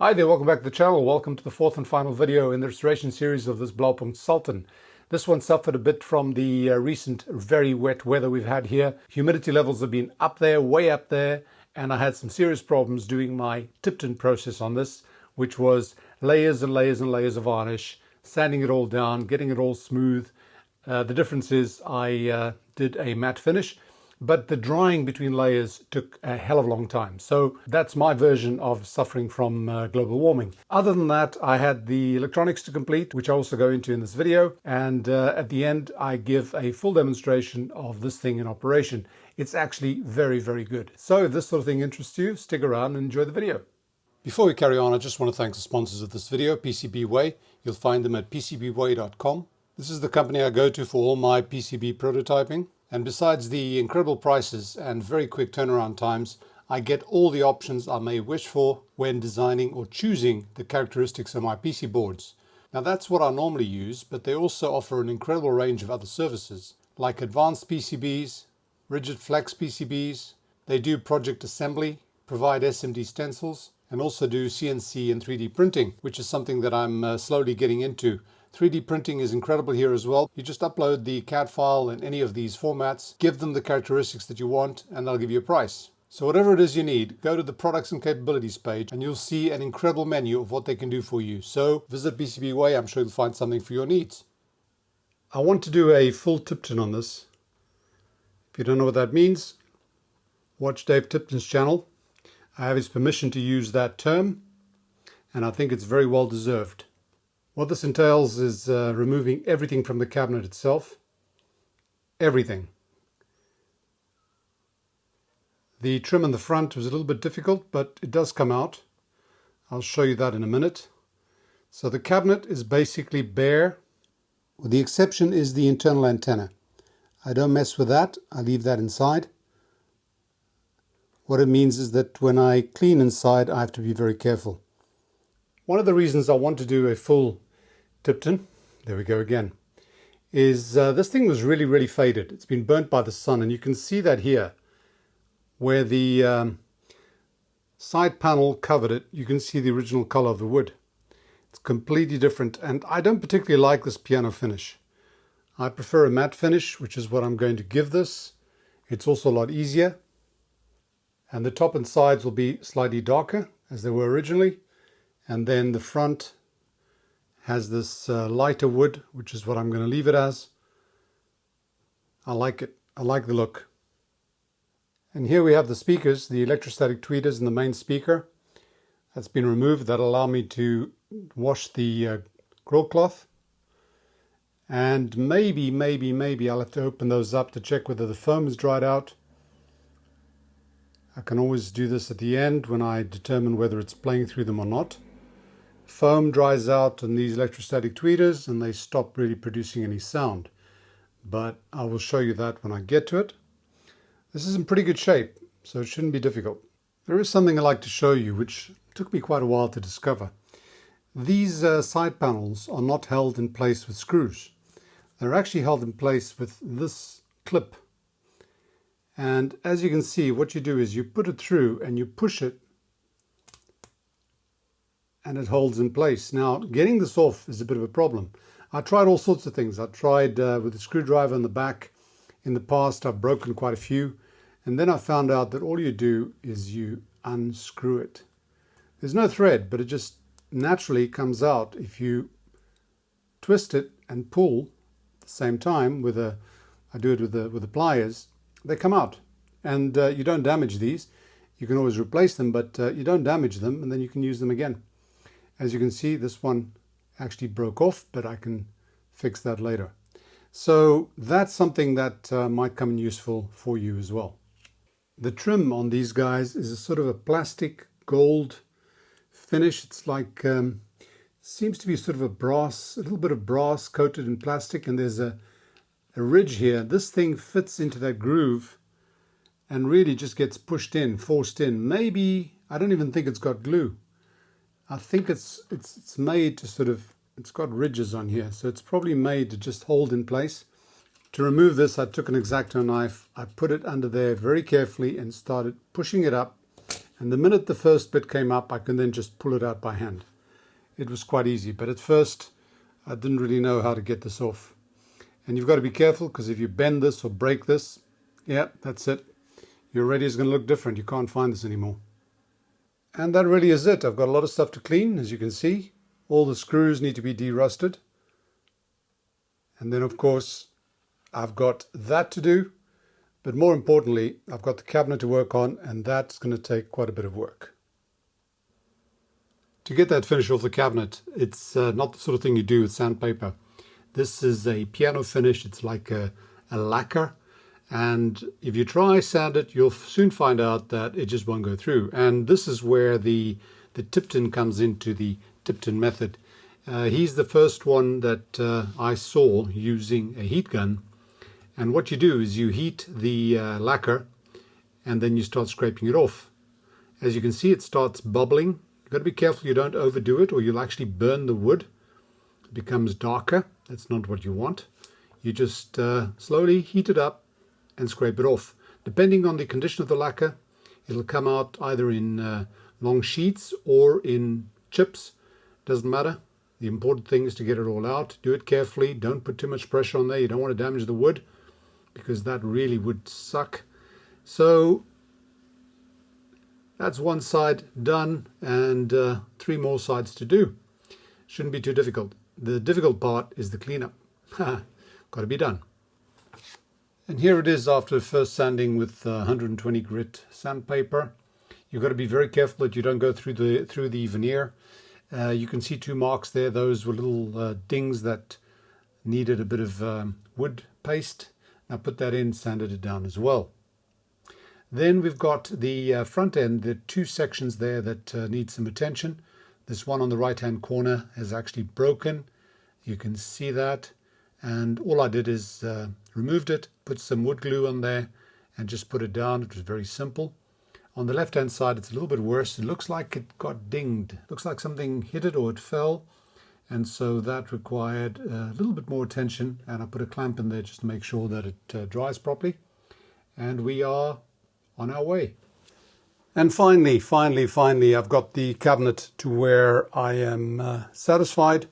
Hi there, welcome back to the channel. Welcome to the fourth and final video in the restoration series of this Blaupunkt Sultan. This one suffered a bit from the recent very wet weather we've had here. Humidity levels have been up there, way up there, and I had some serious problems doing my Tipton process on this, which was layers and layers and layers of varnish, sanding it all down, getting it all smooth. The difference is I did a matte finish, but the drying between layers took a hell of a long time. So that's my version of suffering from global warming. Other than that, I had the electronics to complete, which I also go into in this video. And at the end, I give a full demonstration of this thing in operation. It's actually very, very good. So if this sort of thing interests you, stick around and enjoy the video. Before we carry on, I just want to thank the sponsors of this video, PCBWay. You'll find them at PCBWay.com. This is the company I go to for all my PCB prototyping. And besides the incredible prices and very quick turnaround times, I get all the options I may wish for when designing or choosing the characteristics of my PC boards. Now that's what I normally use, but they also offer an incredible range of other services, like advanced PCBs, rigid flex PCBs. They do project assembly, provide SMD stencils, and also do CNC and 3D printing, which is something that I'm slowly getting into. 3D printing is incredible here as well. You just upload the CAD file in any of these formats, give them the characteristics that you want, and they'll give you a price. So whatever it is you need, go to the products and capabilities page and you'll see an incredible menu of what they can do for you. So visit PCBWay, I'm sure you'll find something for your needs. I want to do a full Tipton on this. If you don't know what that means, watch Dave Tipton's channel. I have his permission to use that term, and I think it's very well deserved. What this entails is removing everything from the cabinet itself. Everything. The trim on the front was a little bit difficult, but it does come out. I'll show you that in a minute. So the cabinet is basically bare. Well, the exception is the internal antenna. I don't mess with that. I leave that inside. What it means is that when I clean inside, I have to be very careful. One of the reasons I want to do a full Tipton, there we go again, is this thing was really faded. It's been burnt by the sun, and you can see that here where the side panel covered it. You can see the original color of the wood. It's completely different, and I don't particularly like this piano finish. I prefer a matte finish, which is what I'm going to give this. It's also a lot easier, and the top and sides will be slightly darker as they were originally, and then the front has this lighter wood, which is what I'm going to leave it as. I like it. I like the look. And here we have the speakers, the electrostatic tweeters and the main speaker. That's been removed. That'll allow me to wash the grill cloth. And maybe I'll have to open those up to check whether the foam is dried out. I can always do this at the end when I determine whether it's playing through them or not. Foam dries out on these electrostatic tweeters and they stop really producing any sound. But I will show you that when I get to it. This is in pretty good shape, so it shouldn't be difficult. There is something I'd like to show you, which took me quite a while to discover. These side panels are not held in place with screws. They're actually held in place with this clip. And as you can see, what you do is you put it through and you push it, and it holds in place. Now, getting this off is a bit of a problem. I tried all sorts of things. I tried with a screwdriver in the back. In the past, I've broken quite a few. And then I found out that all you do is you unscrew it. There's no thread, but it just naturally comes out if you twist it and pull at the same time I do it with the pliers. They come out, and you don't damage these. You can always replace them, but you don't damage them, and then you can use them again. As you can see, this one actually broke off, but I can fix that later. So that's something that might come in useful for you as well. The trim on these guys is a sort of a plastic gold finish. It's like, seems to be sort of a little bit of brass coated in plastic, and there's a ridge here. This thing fits into that groove and really just gets pushed in, forced in. Maybe, I don't even think it's got glue. I think it's made to sort of, it's got ridges on here, so it's probably made to just hold in place. To remove this, I took an X-Acto knife, I put it under there very carefully and started pushing it up And the minute the first bit came up, I can then just pull it out by hand. It was quite easy, but at first I didn't really know how to get this off. And you've got to be careful, because if you bend this or break this, yeah, that's it. Your radio is going to look different. You can't find this anymore. And that really is it. I've got a lot of stuff to clean, as you can see. All the screws need to be derusted. And then, of course, I've got that to do. But more importantly, I've got the cabinet to work on, and that's going to take quite a bit of work. To get that finish off the cabinet, it's not the sort of thing you do with sandpaper. This is a piano finish. It's like a lacquer. And if you try sand it, you'll soon find out that it just won't go through. And this is where the Tipton comes into the Tipton method. He's the first one that I saw using a heat gun. And what you do is you heat the lacquer and then you start scraping it off. As you can see, it starts bubbling. You've got to be careful you don't overdo it, or you'll actually burn the wood. It becomes darker. That's not what you want. You just slowly heat it up and scrape it off. Depending on the condition of the lacquer, it'll come out either in long sheets or in chips. Doesn't matter. The important thing is to get it all out. Do it carefully. Don't put too much pressure on there. You don't want to damage the wood, because that really would suck. So that's one side done, and 3 more sides to do. Shouldn't be too difficult. The difficult part is the cleanup. Got to be done. And here it is after first sanding with 120 grit sandpaper. You've got to be very careful that you don't go through the veneer. You can see 2 marks there. Those were little dings that needed a bit of wood paste. Now put that in, sanded it down as well. Then we've got the front end, the 2 sections there that need some attention. This one on the right hand corner has actually broken. You can see that. And all I did is removed it, put some wood glue on there and just put it down. It was very simple. On the left hand side, it's a little bit worse. It looks like it got dinged. Looks like something hit it or it fell. And so that required a little bit more attention, and I put a clamp in there just to make sure that it dries properly. And we are on our way. And finally, I've got the cabinet to where I am satisfied.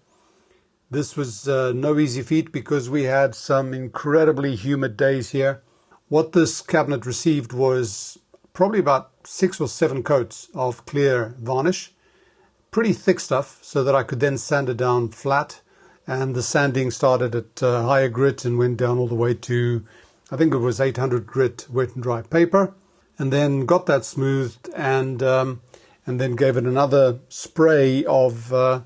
This was no easy feat, because we had some incredibly humid days here. What this cabinet received was probably about 6 or 7 coats of clear varnish. Pretty thick stuff, so that I could then sand it down flat. And the sanding started at higher grit and went down all the way to, I think it was 800 grit wet and dry paper. And then got that smoothed and then gave it another spray of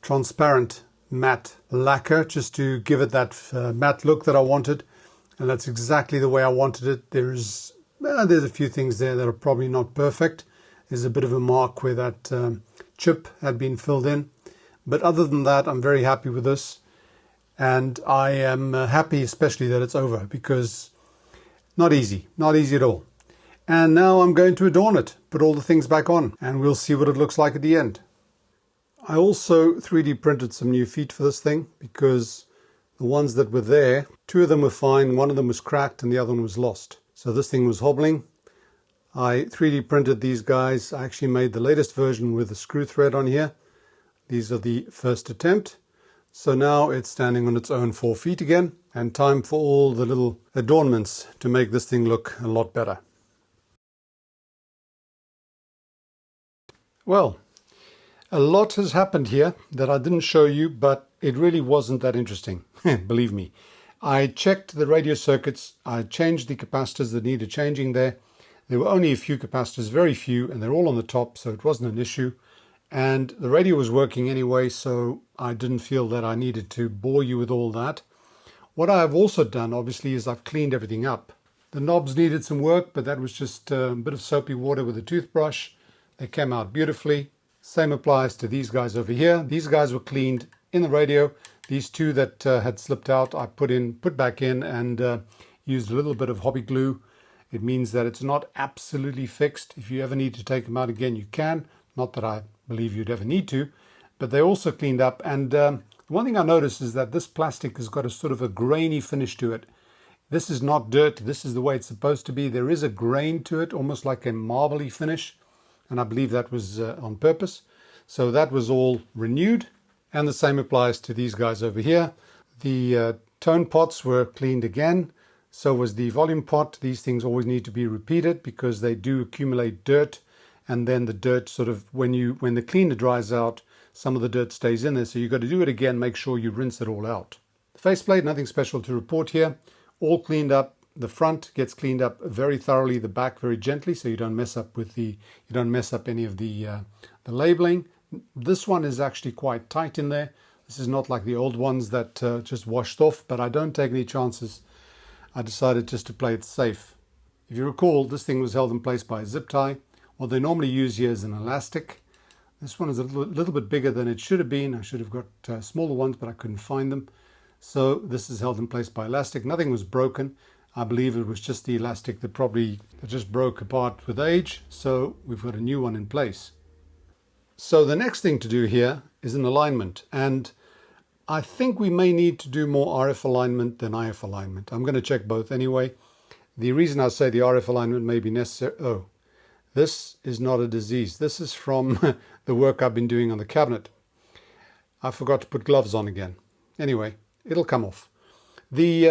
transparent matte lacquer, just to give it that matte look that I wanted. And that's exactly the way I wanted it. There's a few things there that are probably not perfect. There's a bit of a mark where that chip had been filled in. But other than that, I'm very happy with this. And I am happy especially that it's over, because not easy at all. And now I'm going to adorn it, put all the things back on, and we'll see what it looks like at the end. I also 3D printed some new feet for this thing, because the ones that were there, 2 of them were fine, 1 of them was cracked and the other one was lost. So this thing was hobbling. I 3D printed these guys. I actually made the latest version with a screw thread on here. These are the first attempt. So now it's standing on its own 4 feet again, and time for all the little adornments to make this thing look a lot better. Well, a lot has happened here that I didn't show you, but it really wasn't that interesting. Believe me. I checked the radio circuits. I changed the capacitors that needed changing there. There were only a few capacitors, very few, and they're all on the top, so it wasn't an issue. And the radio was working anyway, so I didn't feel that I needed to bore you with all that. What I have also done, obviously, is I've cleaned everything up. The knobs needed some work, but that was just a bit of soapy water with a toothbrush. They came out beautifully. Same applies to these guys over here. These guys were cleaned in the radio. These 2 that had slipped out, I put back in and used a little bit of hobby glue. It means that it's not absolutely fixed. If you ever need to take them out again, you can. Not that I believe you'd ever need to, but they also cleaned up. And one thing I noticed is that this plastic has got a sort of a grainy finish to it. This is not dirt. This is the way it's supposed to be. There is a grain to it, almost like a marbly finish. and I believe that was on purpose. So that was all renewed, and the same applies to these guys over here. The tone pots were cleaned again, so was the volume pot. These things always need to be repeated because they do accumulate dirt, and then the dirt sort of, when the cleaner dries out, some of the dirt stays in there, so you've got to do it again, make sure you rinse it all out. The faceplate, nothing special to report here, all cleaned up. The front gets cleaned up very thoroughly, the back very gently, so you don't mess up any of the labeling. This one is actually quite tight in there. This is not like the old ones that just washed off, but I don't take any chances. I decided just to play it safe. If you recall, this thing was held in place by a zip tie. What they normally use here is an elastic. This one is a little bit bigger than it should have been. I should have got smaller ones, but I couldn't find them. So this is held in place by elastic. Nothing was broken. I believe it was just the elastic that just broke apart with age. So we've got a new one in place. So the next thing to do here is an alignment. And I think we may need to do more RF alignment than IF alignment. I'm going to check both anyway. The reason I say the RF alignment may be necessary... Oh, this is not a disease. This is from the work I've been doing on the cabinet. I forgot to put gloves on again. Anyway, it'll come off. The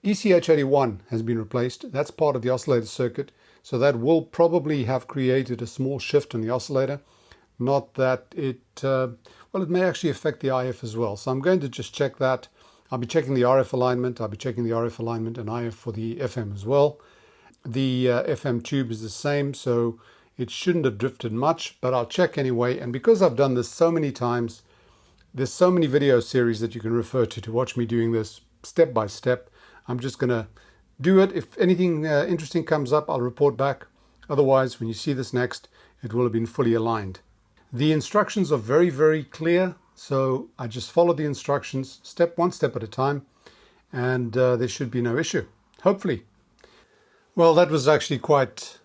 ECH81 has been replaced. That's part of the oscillator circuit. So that will probably have created a small shift in the oscillator. Not that it... well, it may actually affect the IF as well. So I'm going to just check that. I'll be checking the RF alignment. I'll be checking the RF alignment and IF for the FM as well. The FM tube is the same, so it shouldn't have drifted much, but I'll check anyway. And because I've done this so many times, there's so many video series that you can refer to watch me doing this step by step. I'm just going to do it. If anything interesting comes up, I'll report back. Otherwise, when you see this next, it will have been fully aligned. The instructions are very, very clear. So I just follow the instructions one step at a time, and there should be no issue, hopefully. Well, that was actually quite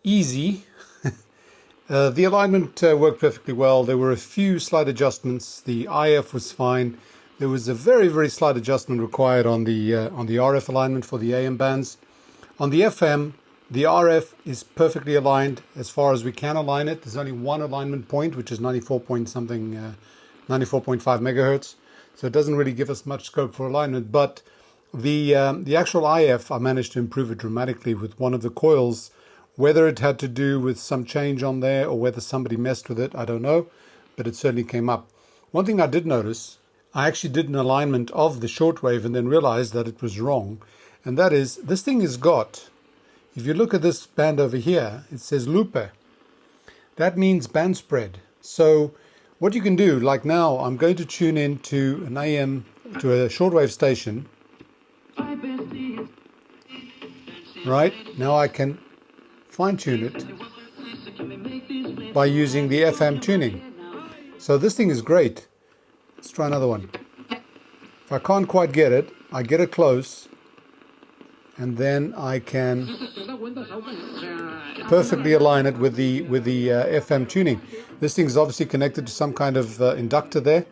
easy. The alignment worked perfectly well. There were a few slight adjustments. The IF was fine. There was a very, very slight adjustment required on the RF alignment for the AM bands. On the FM, the RF is perfectly aligned as far as we can align it. There's only one alignment point, which is 94.5 megahertz. So it doesn't really give us much scope for alignment, but the actual IF, I managed to improve it dramatically with one of the coils. Whether it had to do with some change on there or whether somebody messed with it, I don't know, but it certainly came up. One thing I did notice, I actually did an alignment of the shortwave and then realized that it was wrong. And that is, this thing has got, if you look at this band over here, it says loewe. That means band spread. So what you can do, like now, I'm going to tune in to an AM, to a shortwave station. Right, now I can fine tune it by using the FM tuning. So this thing is great. Let's try another one. If I can't quite get it, I get it close, and then I can perfectly align it with the FM tuning. This thing is obviously connected to some kind of inductor there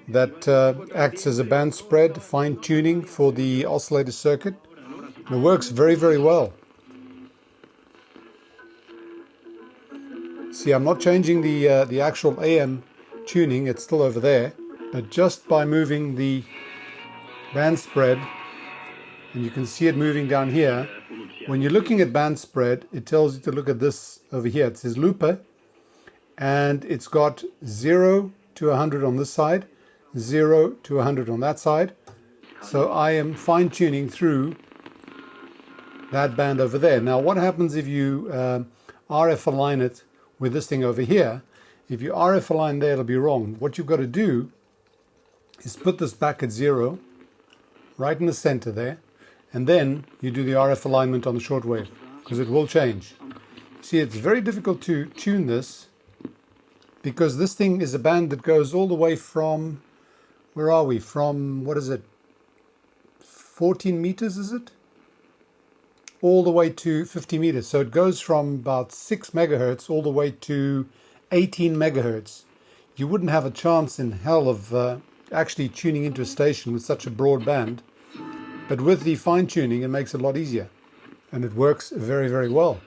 that acts as a band spread, fine tuning for the oscillator circuit. And it works very, very well. See, I'm not changing the actual AM tuning, it's still over there, but just by moving the band spread, and you can see it moving down here. When you're looking at band spread, it tells you to look at this over here. It says loewe, and it's got 0 to 100 on this side, 0 to 100 on that side. So I am fine tuning through that band over there. Now what happens if you RF align it with this thing over here? If you RF align there, it'll be wrong. What you've got to do is put this back at 0, right in the center there, and then you do the RF alignment on the shortwave, because it will change. See, it's very difficult to tune this, because this thing is a band that goes all the way from, where are we? From, what is it? 14 meters, is it? All the way to 50 meters. So it goes from about 6 megahertz all the way to 18 megahertz. You wouldn't have a chance in hell of actually tuning into a station with such a broad band. But with the fine tuning, it makes it a lot easier. And it works very, very well.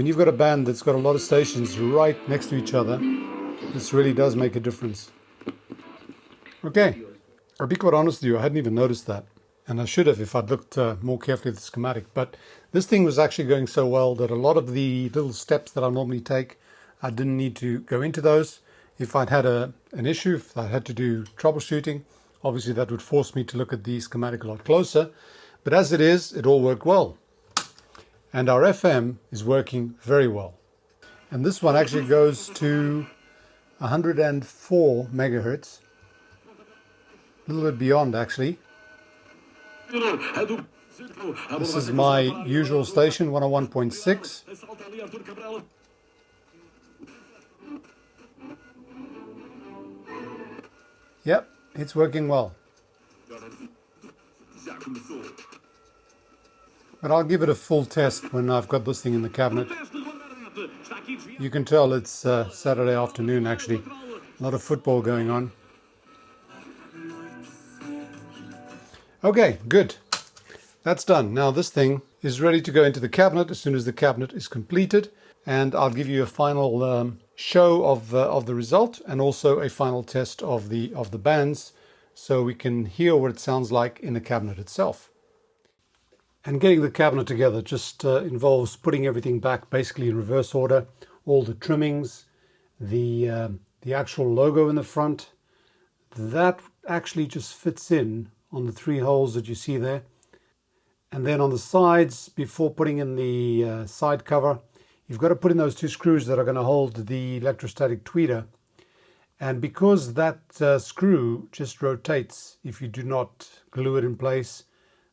When you've got a band that's got a lot of stations right next to each other, this really does make a difference. Okay, I'll be quite honest with you, I hadn't even noticed that. And I should have if I'd looked more carefully at the schematic. But this thing was actually going so well that a lot of the little steps that I normally take, I didn't need to go into those. If I'd had an issue, if I had to do troubleshooting, obviously that would force me to look at the schematic a lot closer. But as it is, it all worked well. And our FM is working very well. And this one actually goes to 104 megahertz. A little bit beyond actually. This is my usual station, 101.6. Yep, it's working well. But I'll give it a full test when I've got this thing in the cabinet. You can tell it's Saturday afternoon actually. A lot of football going on. Okay, good. That's done. Now this thing is ready to go into the cabinet as soon as the cabinet is completed. And I'll give you a final show of the result and also a final test of the bands so we can hear what it sounds like in the cabinet itself. And getting the cabinet together just involves putting everything back basically in reverse order. All the trimmings, the actual logo in the front, that actually just fits in on the 3 holes that you see there. And then on the sides, before putting in the side cover, you've got to put in those 2 screws that are going to hold the electrostatic tweeter. And because that screw just rotates if you do not glue it in place,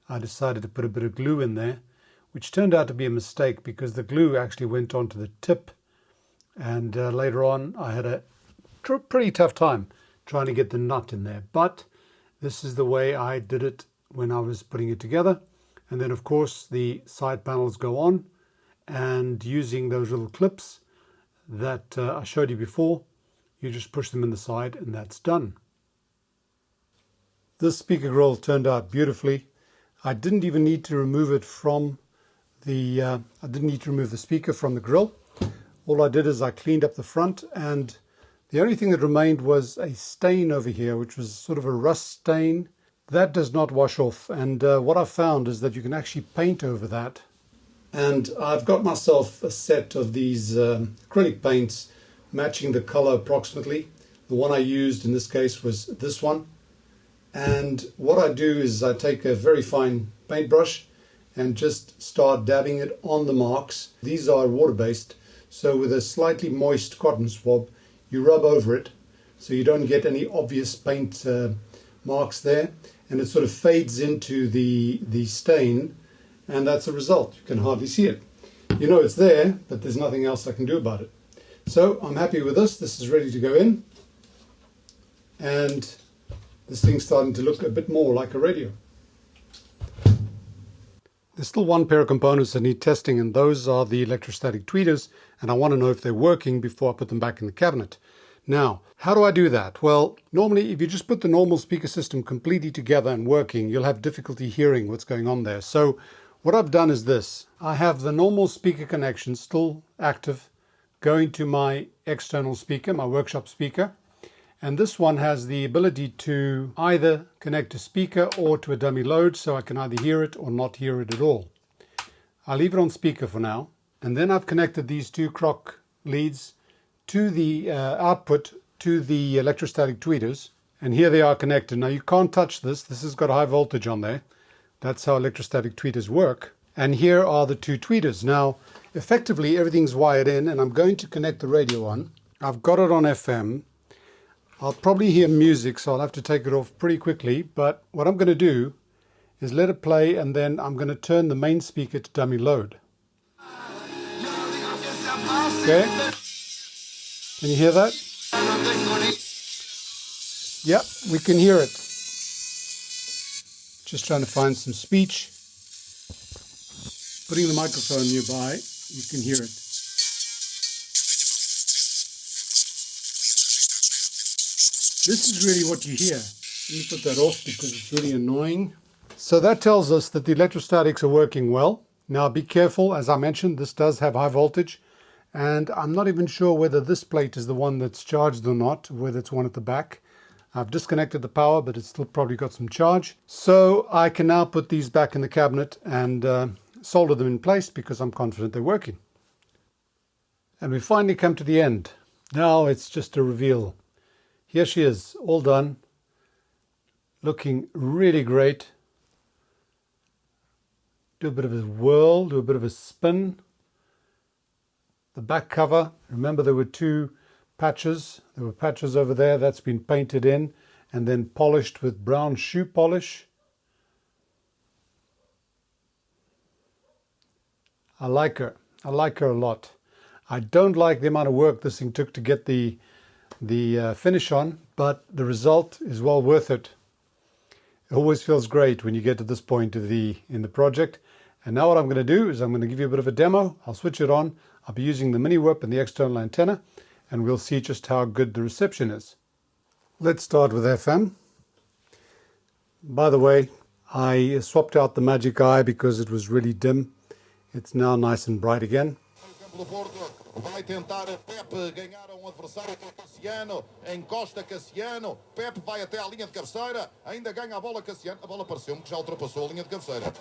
I decided to put a bit of glue in there, which turned out to be a mistake because the glue actually went onto the tip. And later on, I had a pretty tough time trying to get the nut in there. But this is the way I did it when I was putting it together. And then, of course, the side panels go on. And using those little clips that I showed you before, you just push them in the side and that's done. This speaker grill turned out beautifully. I didn't even need to remove it from the, I didn't need to remove the speaker from the grill. All I did is I cleaned up the front, and the only thing that remained was a stain over here, which was sort of a rust stain. That does not wash off, and what I found is that you can actually paint over that. And I've got myself a set of these acrylic paints matching the color approximately. The one I used in this case was this one. And what I do is I take a very fine paintbrush and just start dabbing it on the marks. These are water-based, so with a slightly moist cotton swab, you rub over it so you don't get any obvious paint marks there, and it sort of fades into the stain, and that's the result. You can hardly see it. You know it's there, but there's nothing else I can do about it. So I'm happy with this. This is ready to go in, and this thing's starting to look a bit more like a radio. There's still one pair of components that need testing, and those are the electrostatic tweeters, and I want to know if they're working before I put them back in the cabinet. Now, how do I do that? Well, normally if you just put the normal speaker system completely together and working, you'll have difficulty hearing what's going on there. So what I've done is this. I have the normal speaker connection still active going to my external speaker, my workshop speaker. And this one has the ability to either connect to speaker or to a dummy load, so I can either hear it or not hear it at all. I'll leave it on speaker for now. And then I've connected these 2 croc leads to the output to the electrostatic tweeters. And here they are connected. Now you can't touch this. This has got high voltage on there. That's how electrostatic tweeters work. And here are the 2 tweeters. Now, effectively everything's wired in, and I'm going to connect the radio on. I've got it on FM. I'll probably hear music, so I'll have to take it off pretty quickly. But what I'm going to do is let it play, and then I'm going to turn the main speaker to dummy load. Okay. Can you hear that? Yep, we can hear it. Just trying to find some speech. Putting the microphone nearby, you can hear it. This is really what you hear. Let me put that off because it's really annoying. So that tells us that the electrostatics are working well. Now be careful, as I mentioned, this does have high voltage, and I'm not even sure whether this plate is the one that's charged or not, whether it's one at the back. I've disconnected the power, but it's still probably got some charge. So I can now put these back in the cabinet and solder them in place because I'm confident they're working. And we finally come to the end. Now it's just a reveal. Here she is, all done, looking really great. Do a bit of a whirl, do a bit of a spin. The back cover, remember there were two patches. There were patches over there. That's been painted in and then polished with brown shoe polish. I like her. I like her a lot. I don't like the amount of work this thing took to get the finish on, but the result is well worth it. It always feels great when you get to this point of in the project. And now what I'm going to do is I'm going to give you a bit of a demo. I'll switch it on. I'll be using the mini whip and the external antenna, and we'll see just how good the reception is. Let's start with FM. By the way, I swapped out the magic eye because it was really dim. It's now nice and bright again. Vai tentar Pepe ganhar adversário Cassiano, encosta Cassiano, Pepe vai até a linha de cabeceira, ainda ganha a bola Cassiano, a bola pareceu-me que já ultrapassou a linha de cabeceira.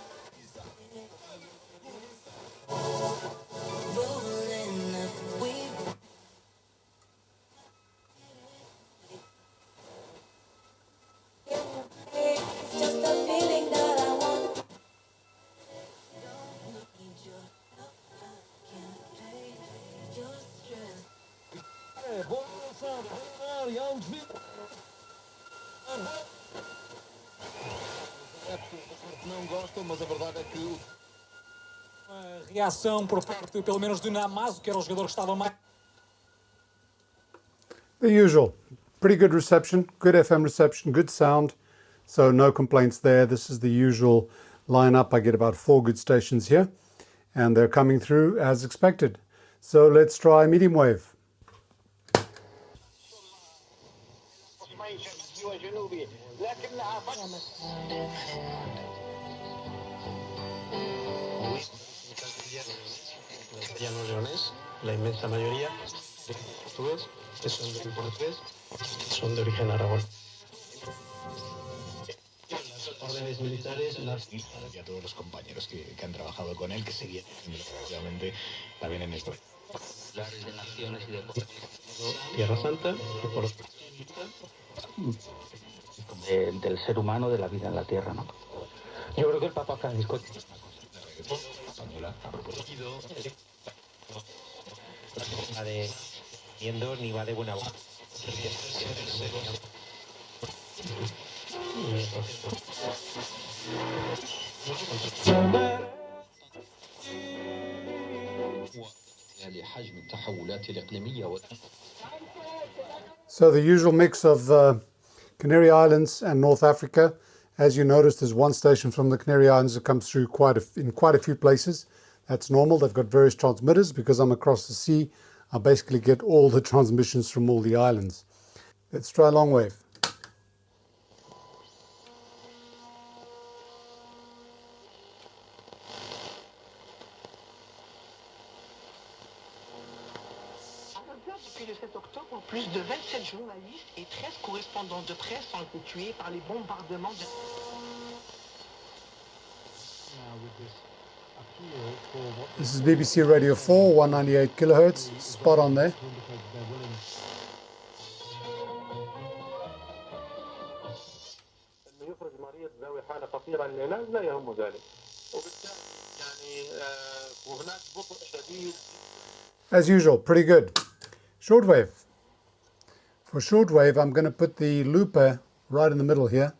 Não gostam, mas a verdade é que a reação por parte, pelo menos, de Namazo, que era o jogador que estava mais. The usual. Pretty good reception, good FM reception, good sound. So no complaints there. This is the usual lineup. I get about 4 good stations here, and they're coming through as expected. So let's try medium wave. La inmensa mayoría portugués, que son de portugués, son de origen aragón. Las órdenes militares y a todos los compañeros que han trabajado con él, que seguían obviamente también en esto. Las naciones y de Tierra Santa, del ser humano, de la vida en la tierra, ¿no? Yo creo que el Papa Francisco Española, a propósito. va de viendo ni va de buena voz. So the usual mix of Canary Islands and North Africa. As you notice, there's one station from the Canary Islands that comes through in quite a few places. That's normal. They've got various transmitters. Because I'm across the sea, I basically get all the transmissions from all the islands. Let's try long wave. Depuis le 7 octobre, plus de 27 journalistes et 13 correspondants de presse ont été tués par les bombardements de... This is BBC Radio 4, 198 kilohertz, spot on there. As usual, pretty good. Shortwave. For shortwave, I'm going to put the looper right in the middle here.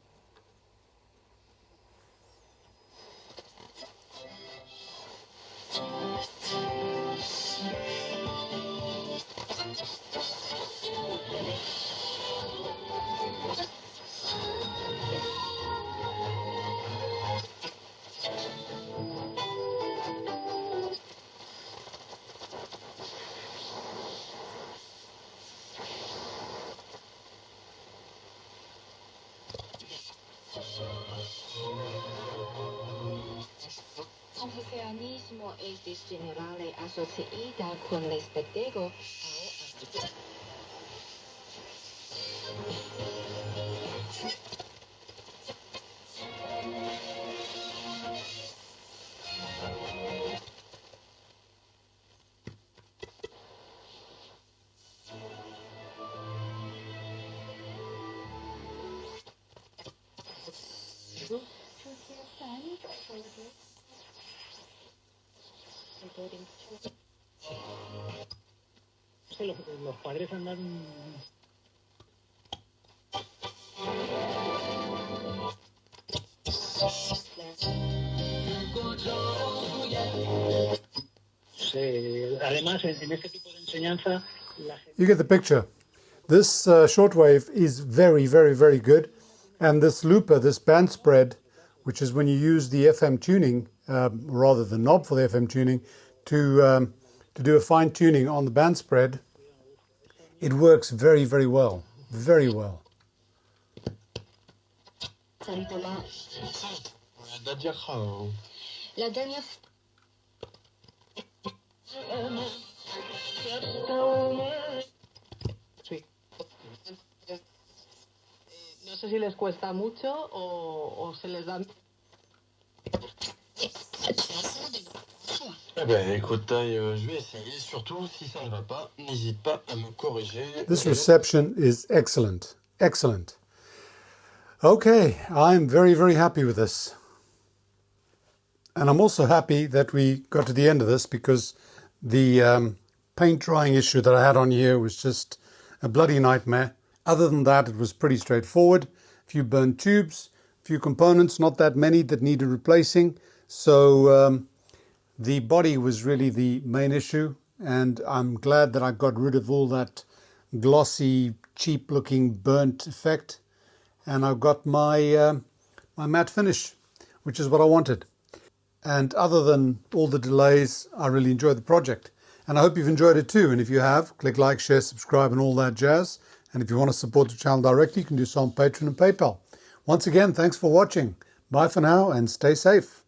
meccanismo es generale asociado con respecto Los padres andan... Además, en este tipo de enseñanza... You get the picture. This shortwave is very, very, very good. And this looper, this band spread, which is when you use the FM tuning, rather the knob for the FM tuning, to do a fine tuning on the band spread, it works very, very well. Very well. La dernière Sí. No sé si les cuesta mucho o se les da... Eh ben écoute, je vais essayer. Surtout, si ça ne va pas, n'hésite pas à me corriger. This reception is excellent. Excellent. Okay, I'm very, very happy with this. And I'm also happy that we got to the end of this because the paint drying issue that I had on here was just a bloody nightmare. Other than that, it was pretty straightforward. A few burnt tubes, a few components, not that many that needed replacing. So the body was really the main issue. And I'm glad that I got rid of all that glossy, cheap-looking burnt effect. And I've got my, my matte finish, which is what I wanted. And other than all the delays, I really enjoyed the project. And I hope you've enjoyed it too. And if you have, click like, share, subscribe, and all that jazz. And if you want to support the channel directly, you can do so on Patreon and PayPal. Once again, thanks for watching. Bye for now and stay safe.